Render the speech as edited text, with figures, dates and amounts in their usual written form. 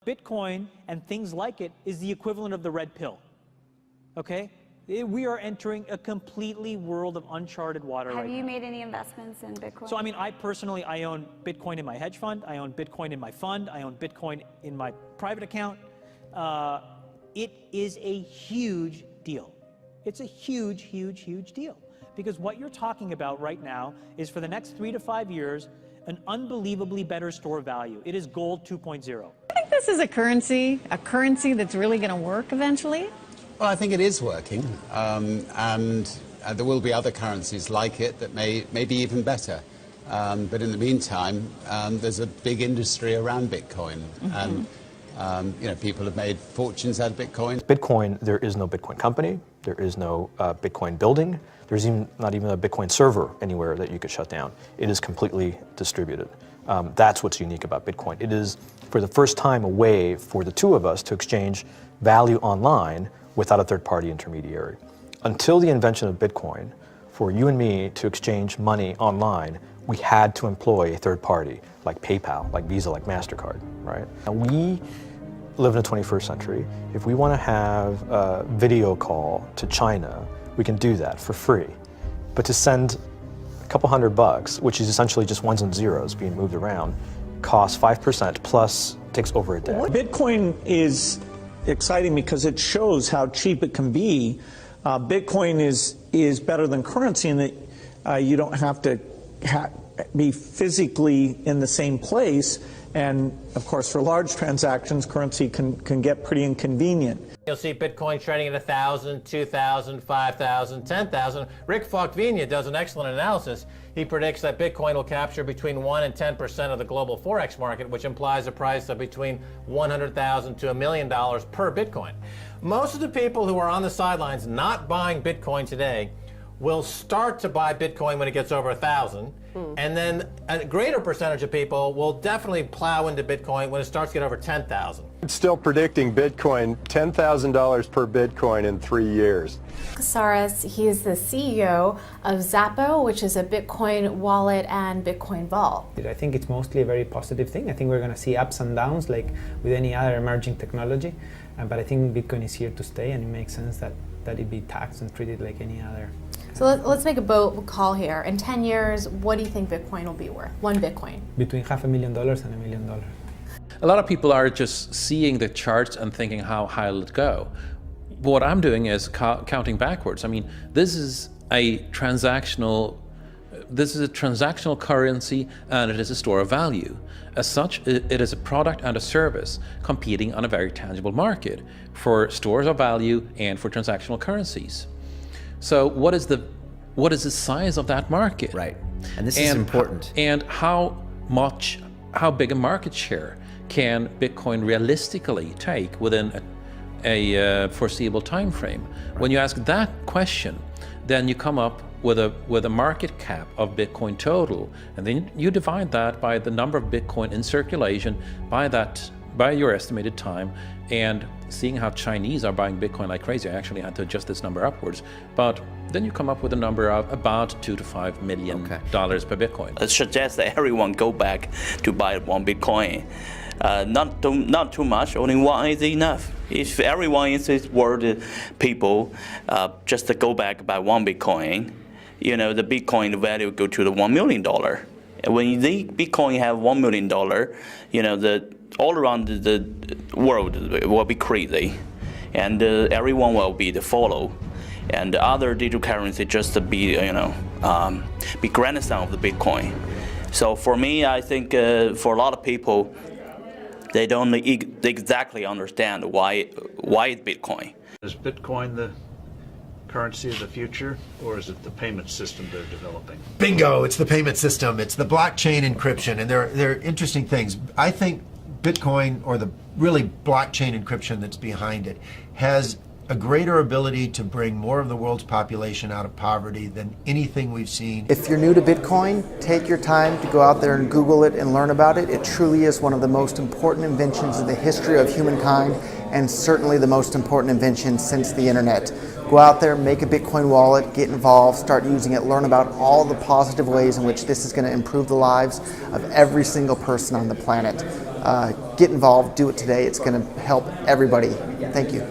Bitcoin and things like it is the equivalent of the red pill, okay? We are entering a completely world of uncharted water right now. Have you made any investments in Bitcoin? So, I mean, I personally own Bitcoin in my hedge fund. I own Bitcoin in my fund. I own Bitcoin in my private account. It is a huge deal. It's a huge, huge, huge deal. Because what you're talking about right now is for the next 3 to 5 years, an unbelievably better store of value. It is gold 2.0. I think this is a currency that's really going to work eventually. Well, I think it is working, and there will be other currencies like it that may be even better. But in the meantime, there's a big industry around Bitcoin, and people have made fortunes out of Bitcoin. Bitcoin, there is no Bitcoin company, there is no Bitcoin building, there's not even a Bitcoin server anywhere that you could shut down. It is completely distributed. That's what's unique about Bitcoin. It is, for the first time, a way for the two of us to exchange value online without a third-party intermediary. Until the invention of Bitcoin, for you and me to exchange money online, we had to employ a third party, like PayPal, like Visa, like MasterCard, right? And we live in the 21st century. If we want to have a video call to China, we can do that for free. But to send a couple $100, which is essentially just ones and zeros being moved around, costs 5% plus takes over a day. Bitcoin is exciting because it shows how cheap it can be. Bitcoin is better than currency in that you don't have to be physically in the same place. And of course, for large transactions, currency can get pretty inconvenient. You'll see Bitcoin trading at 1,000, 2,000, 5,000, 10,000. Rick Falkvinia does an excellent analysis. He predicts that Bitcoin will capture between 1 and 10% of the global Forex market, which implies a price of between $100,000 to $1 million per Bitcoin. Most of the people who are on the sidelines not buying Bitcoin today will start to buy Bitcoin when it gets over 1,000, and then a greater percentage of people will definitely plow into Bitcoin when it starts to get over 10,000. It's still predicting Bitcoin, $10,000 per Bitcoin in 3 years. Casares, he is the CEO of Zappo, which is a Bitcoin wallet and Bitcoin vault. I think it's mostly a very positive thing. I think we're going to see ups and downs like with any other emerging technology, but I think Bitcoin is here to stay, and it makes sense that it be taxed and treated like any other. So let's make a bold call here. In 10 years, what do you think Bitcoin will be worth? One Bitcoin? Between $500,000 and $1 million. A lot of people are just seeing the charts and thinking, how high will it go? What I'm doing is counting backwards. I mean, this is a transactional currency, and it is a store of value. As such, it is a product and a service competing on a very tangible market for stores of value and for transactional currencies. So what is the size of that market? Right, and this is important. And how big a market share can Bitcoin realistically take within a foreseeable time frame? Right. When you ask that question, then you come up with a market cap of Bitcoin total, and then you divide that by the number of Bitcoin in circulation by your estimated time, and seeing how Chinese are buying Bitcoin like crazy. I actually had to adjust this number upwards, but then you come up with a number of about $2 to $5 million per Bitcoin. I suggest that everyone go back to buy one Bitcoin. Not too much, only one is enough. If everyone in this world, people, just to go back buy one Bitcoin, the Bitcoin value go to the $1 million. And when the Bitcoin have $1 million, all around the world will be crazy, and everyone will be the follow, and the other digital currency just to be grandson of the Bitcoin. So for me, I think for a lot of people, they don't exactly understand why Bitcoin. Is Bitcoin the currency of the future, or is it the payment system they're developing? Bingo! It's the payment system. It's the blockchain encryption, and they're interesting things. I think Bitcoin, or the really blockchain encryption that's behind it, has a greater ability to bring more of the world's population out of poverty than anything we've seen. If you're new to Bitcoin, take your time to go out there and Google it and learn about it. It truly is one of the most important inventions in the history of humankind, and certainly the most important invention since the internet. Go out there, make a Bitcoin wallet, get involved, start using it, learn about all the positive ways in which this is going to improve the lives of every single person on the planet. Get involved, do it today. It's going to help everybody. Thank you.